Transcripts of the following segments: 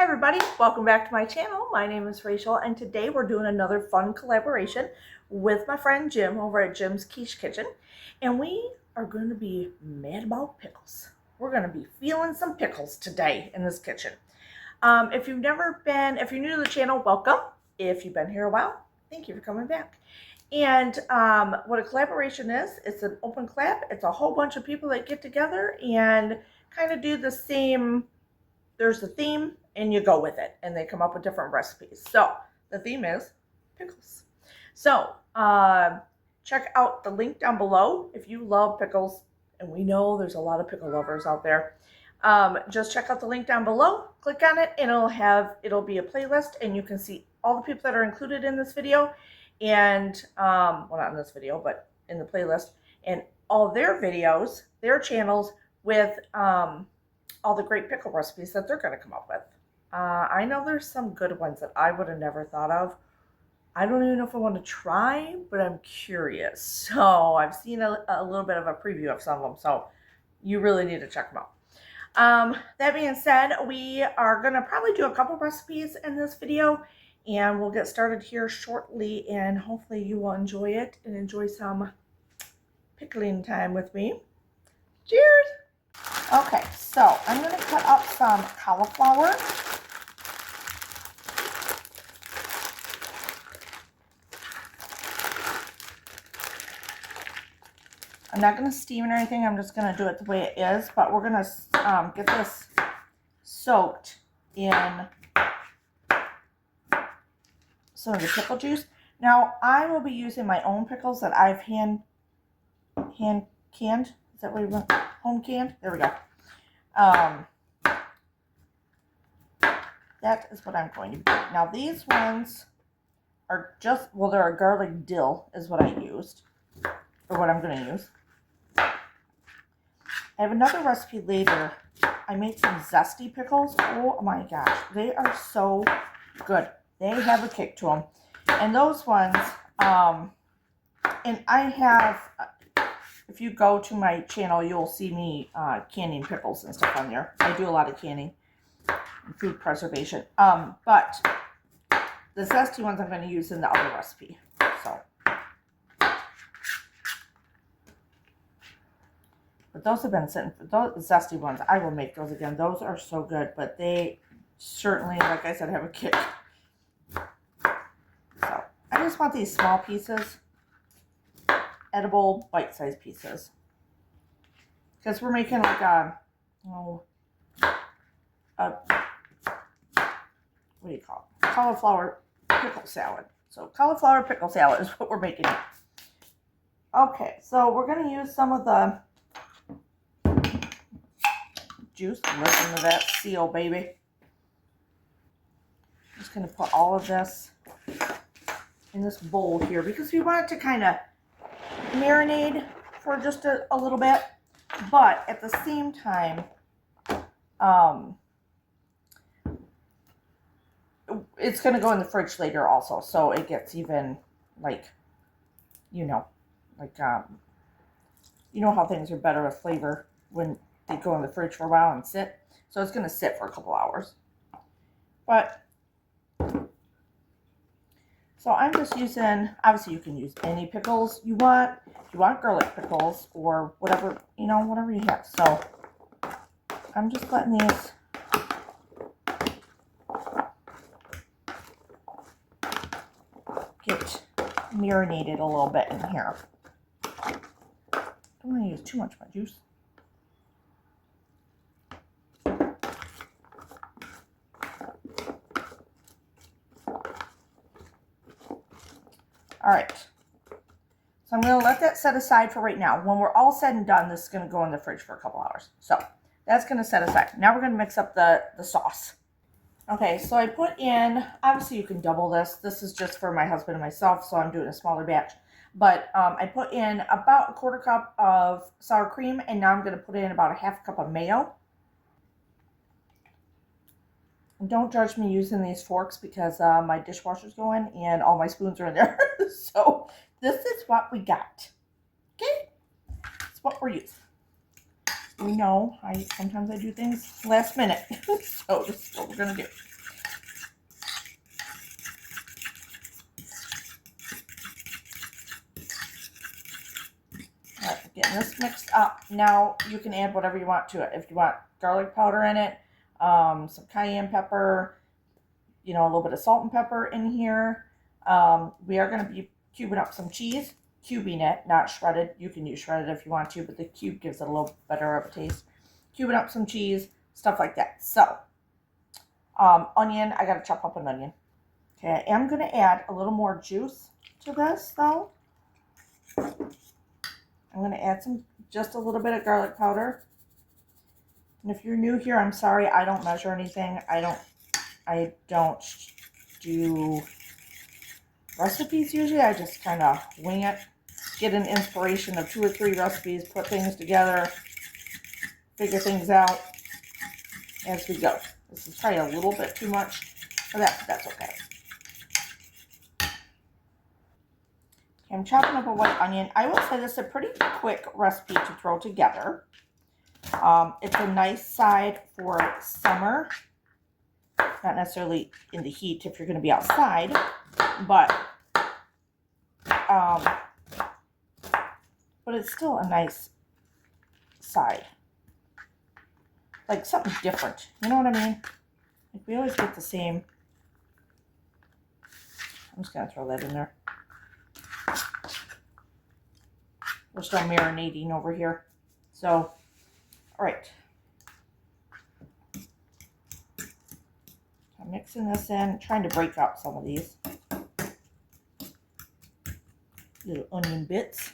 everybody, welcome back to my channel. My name is Rachel and today we're doing another fun collaboration with my friend Jim over at Jim's Quiche Kitchen, and we are going to be mad about pickles. We're going to be feeling some pickles today in this kitchen. If you're new to the channel, welcome. If you've been here a while, thank you for coming back. And what a collaboration is, it's an open collab. It's a whole bunch of people that get together and kind of do the same. There's a theme and you go with it, and they come up with different recipes. So the theme is pickles. So check out the link down below if you love pickles, and we know there's a lot of pickle lovers out there. Just check out the link down below, click on it, and it'll be a playlist, and you can see all the people that are included in this video, and well, not in this video, but in the playlist, and all their videos, their channels with all the great pickle recipes that they're going to come up with. I know there's some good ones that I would have never thought of. I don't even know if I want to try, but I'm curious. So I've seen a little bit of a preview of some of them, so you really need to check them out. That being said, we are going to probably do a couple recipes in this video, and we'll get started here shortly, and hopefully you will enjoy it and enjoy some pickling time with me. Cheers! Okay, so I'm going to cut up some cauliflower. I'm not going to steam it or anything. I'm just going to do it the way it is, but we're going to get this soaked in some of the pickle juice. Now, I will be using my own pickles that I've hand canned. Is that what you want? Home canned? There we go. That is what I'm going to do. Now, these ones are just, well, they're a garlic dill is what I used, or what I'm going to use. I have another recipe later. I made some zesty pickles. Oh my gosh, they are so good. They have a kick to them. And those ones, and I have, if you go to my channel, you'll see me canning pickles and stuff on there. I do a lot of canning and food preservation. But the zesty ones I'm going to use in the other recipe. So, but those have been sitting, those zesty ones, I will make those again. Those are so good, but they certainly, like I said, have a kick. So, I just want these small pieces. Edible bite-sized pieces, because we're making like what do you call it? Cauliflower pickle salad. So cauliflower pickle salad is what we're making. Okay, so we're going to use some of the juice. Listen to that seal, baby. I'm just going to put all of this in this bowl here because we want it to kind of marinade for just a little bit, but at the same time, it's going to go in the fridge later also, so it gets even, like, you know how things are better with flavor when they go in the fridge for a while and sit. So it's going to sit for a couple hours. But so I'm just using, obviously you can use any pickles you want. If you want garlic pickles or whatever, whatever you have. So I'm just letting these get marinated a little bit in here. Don't want to use too much of my juice. All right, so I'm going to let that set aside for right now. When we're all said and done, this is going to go in the fridge for a couple hours. So that's going to set aside. Now we're going to mix up the sauce. Okay, so I put in, obviously you can double this. This is just for my husband and myself, so I'm doing a smaller batch. But I put in about a quarter cup of sour cream, and now I'm going to put in about a half cup of mayo. Don't judge me using these forks because my dishwasher's going and all my spoons are in there. So this is what we got. Okay? That's what we're using. We know sometimes I do things last minute. So this is what we're going to do. Getting this mixed up. Now you can add whatever you want to it. If you want garlic powder in it, some cayenne pepper, you know, a little bit of salt and pepper in here. We are going to be cubing up some cheese, cubing it, not shredded. You can use shredded if you want to, but the cube gives it a little better of a taste. Cubing up some cheese, stuff like that. So, onion, I got to chop up an onion. Okay, I am going to add a little more juice to this though. I'm going to add just a little bit of garlic powder. And if you're new here, I'm sorry, I don't measure anything. I don't do recipes usually. I just kind of wing it, get an inspiration of 2 or 3 recipes, put things together, figure things out as we go. This is probably a little bit too much for that, but that's okay. I'm chopping up a white onion. I will say this is a pretty quick recipe to throw together. It's a nice side for summer. Not necessarily in the heat if you're going to be outside, but it's still a nice side. Like something different. You know what I mean? Like we always get the same. I'm just going to throw that in there. We're still marinating over here. So, all right. I'm mixing this in, trying to break up some of these little onion bits.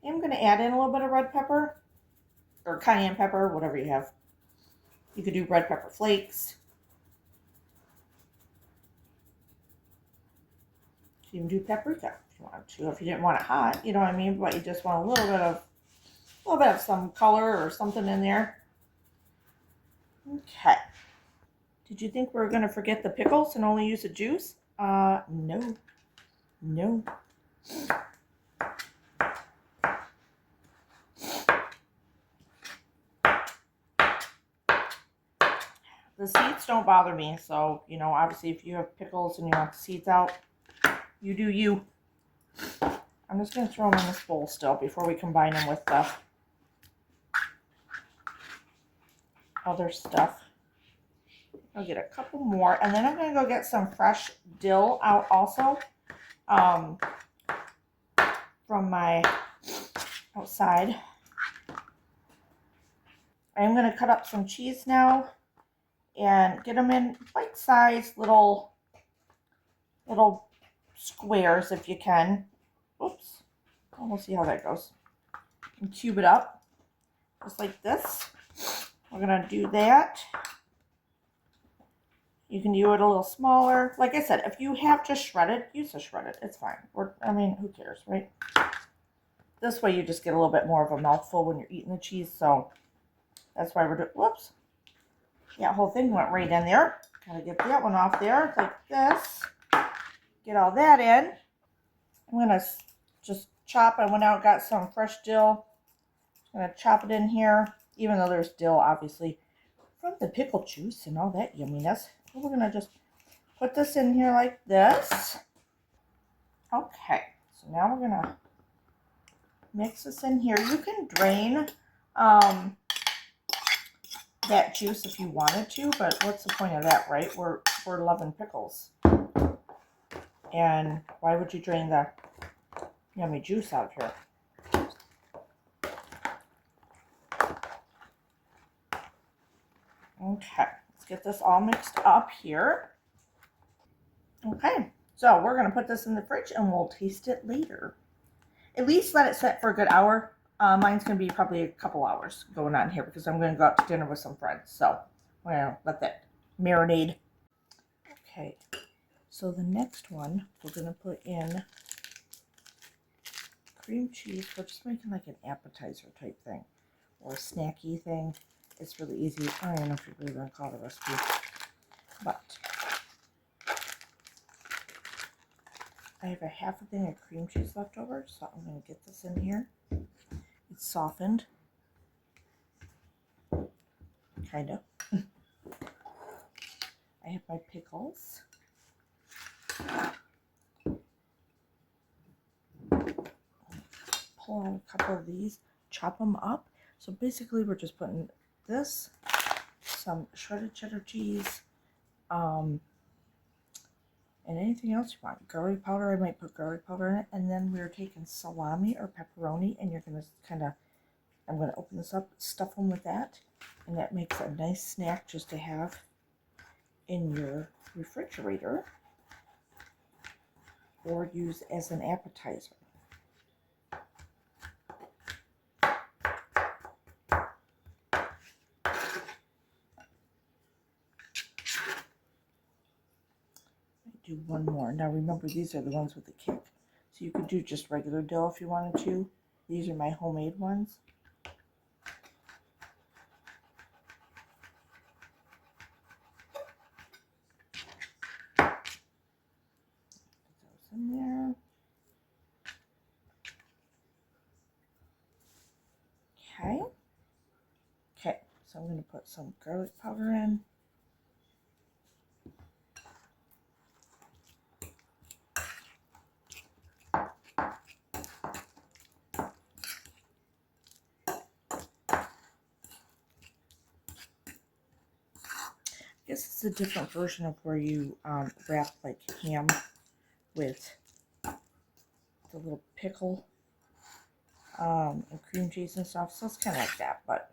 I'm going to add in a little bit of red pepper or cayenne pepper, whatever you have. You could do red pepper flakes. You can do paprika if you want to. If you didn't want it hot, you know what I mean, but you just want a little bit of some color or something in there. Okay. Did you think we were going to forget the pickles and only use the juice? No. No. The seeds don't bother me, so, you know, obviously if you have pickles and you want the seeds out, you do you. I'm just going to throw them in this bowl still before we combine them with the other stuff. I'll get a couple more, and then I'm going to go get some fresh dill out also from my outside. I'm going to cut up some cheese now and get them in bite-sized little squares if you can. Oops. We'll see how that goes. And cube it up just like this. We're going to do that. You can do it a little smaller. Like I said, if you have just shredded, use the shredded. It's fine. I mean, who cares, right? This way you just get a little bit more of a mouthful when you're eating the cheese. So that's why we're doing, whoops. That whole thing went right in there. Gotta get that one off there like this. Get all that in. I'm gonna just chop. I went out, got some fresh dill. I'm gonna chop it in here, even though there's dill, obviously, from the pickle juice and all that yumminess. We're gonna just put this in here like this. Okay, so now we're gonna mix this in here. You can drain that juice if you wanted to, but what's the point of that, right? We're loving pickles. And why would you drain the yummy juice out here? Okay, let's get this all mixed up here. Okay, so we're going to put this in the fridge and we'll taste it later. At least let it set for a good hour. Mine's going to be probably a couple hours going on here because I'm going to go out to dinner with some friends. So we're going to let that marinate. Okay, so the next one we're going to put in cream cheese. We're just making like an appetizer type thing or a snacky thing. It's really easy. I don't even know if you really want to call it a recipe, but I have a half a thing of cream cheese left over, so I'm going to get this in here. It's softened, kind of. I have my pickles. Pull couple of these, chop them up. So basically we're just putting this, some shredded cheddar cheese, and anything else you want. Garlic powder, I might put garlic powder in it. And then we're taking salami or pepperoni, and you're going to kind of, I'm going to open this up, stuff them with that. And that makes a nice snack just to have in your refrigerator or use as an appetizer. Do one more. Now remember, these are the ones with the kick. So you could do just regular dough if you wanted to. These are my homemade ones. Put those in there. Okay. Okay, so I'm going to put some garlic powder in. I guess it's a different version of where you wrap like ham with the little pickle and cream cheese and stuff. So it's kind of like that, but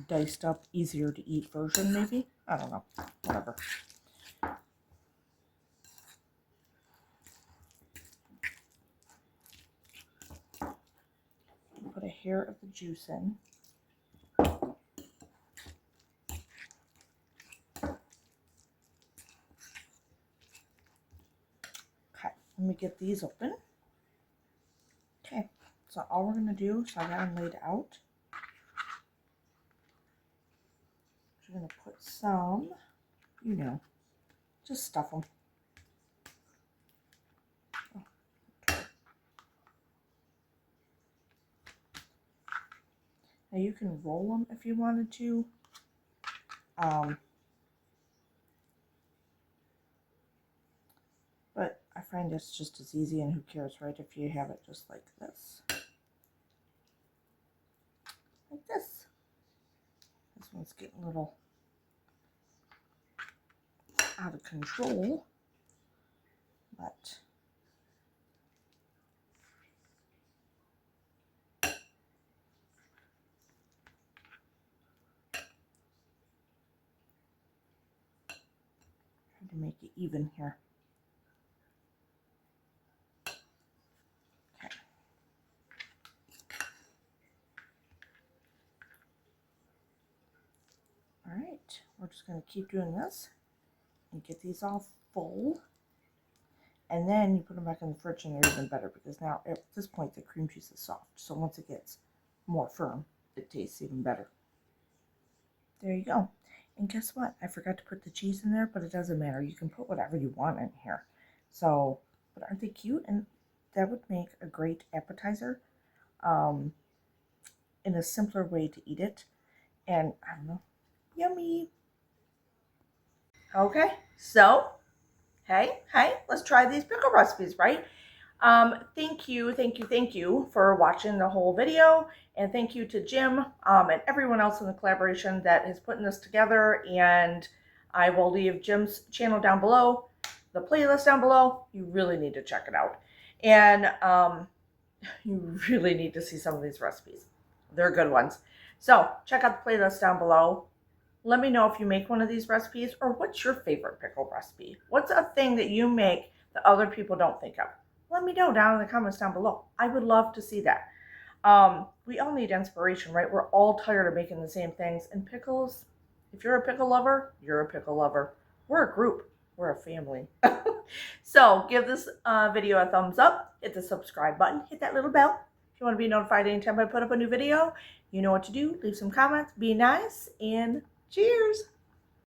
diced up, easier to eat version maybe. I don't know. Whatever. Put a hair of the juice in. Okay, let me get these open. Okay, so all we're going to do, so I got them laid out. We're going to put some, you know, just stuff them. Now you can roll them if you wanted to. But I find it's just as easy, and who cares, right, if you have it just like this. Like this. This one's getting a little out of control, but trying to make it even here. Okay. All right, we're just going to keep doing this and get these all full. And then you put them back in the fridge and they're even better, because now at this point the cream cheese is soft. So once it gets more firm, it tastes even better. There you go. And guess what? I forgot to put the cheese in there, but it doesn't matter. You can put whatever you want in here. So, but aren't they cute? And that would make a great appetizer in a simpler way to eat it. And I don't know, yummy. Okay, so hey, let's try these pickle recipes, right? Thank you for watching the whole video, and thank you to Jim and everyone else in the collaboration that is putting this together. And I will leave Jim's channel down below, the playlist down below. You really need to check it out, and you really need to see some of these recipes. They're good ones. So check out the playlist down below. Let me know if you make one of these recipes, or what's your favorite pickle recipe? What's a thing that you make that other people don't think of? Let me know down in the comments down below. I would love to see that. We all need inspiration, right? We're all tired of making the same things. And pickles, if you're a pickle lover, you're a pickle lover. We're a group. We're a family. So give this video a thumbs up. Hit the subscribe button. Hit that little bell. If you want to be notified anytime I put up a new video, you know what to do. Leave some comments. Be nice. And cheers.